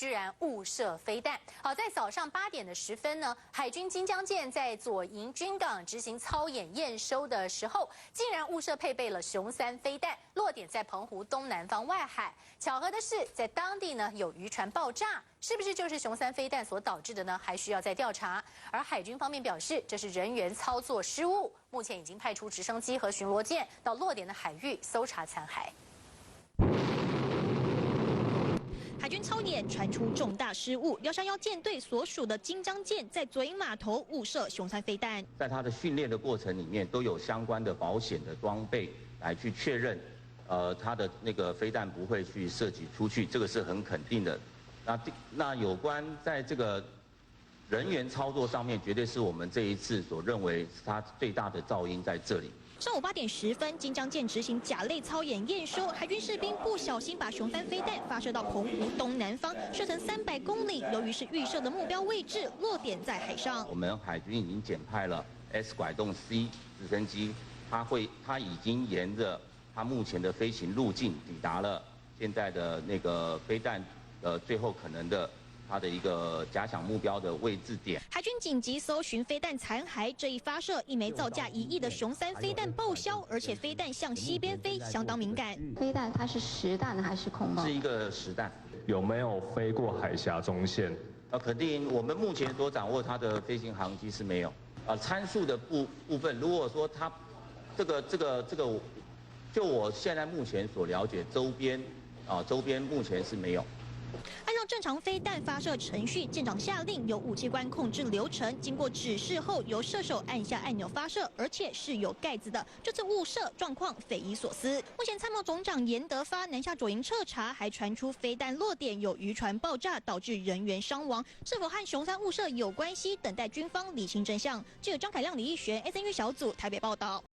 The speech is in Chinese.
居然误射飞弹。好，在早上8点的10分呢，海军金江舰在左营军港执行操演验收的时候，竟然误射配备了雄3飞弹，落点在澎湖东南方外海。巧合的是，在当地呢有渔船爆炸，是不是就是雄3飞弹所导致的呢？还需要再调查。而海军方面表示，这是人员操作失误，目前已经派出直升机和巡逻舰到落点的海域搜查残骸。海军操演传出重大失误，辽山1舰队所属的金江舰在左营码头误射雄3飞弹。在它的训练的过程里面，都有相关的保险的装备来去确认，它的那个飞弹不会去射击出去，这个是很肯定的。那有关在这个人员操作上面，绝对是我们这一次所认为它最大的噪音在这里。上午8点10分，金江舰执行甲类操演验收，海军士兵不小心把雄3飞弹发射到澎湖东南方，射程300公里。由于是预设的目标位置，落点在海上。我们海军已经检派了 S 拐洞 C 直升机，它已经沿着它目前的飞行路径抵达了现在的那个飞弹最后可能的。它的一个假想目标的位置点。海军紧急搜寻飞弹残骸，这一发射，一枚造价1亿的雄3飞弹报销，而且飞弹向西边飞，相当敏感。飞弹它是实弹还是空爆？是一个实弹。有没有飞过海峡中线？肯定，我们目前所掌握它的飞行航迹是没有。参数的部分，如果说它这个，就我现在目前所了解，周边目前是没有。按照正常飞弹发射程序，舰长下令由武器官控制流程，经过指示后由射手按下按钮发射，而且是有盖子的。这次误射状况匪夷所思。目前参谋总长严德发南下左营彻查，还传出飞弹落点有渔船爆炸，导致人员伤亡，是否和雄3误射有关系？等待军方理清真相。记者张凯亮、李义璇 ，SNU 小组台北报道。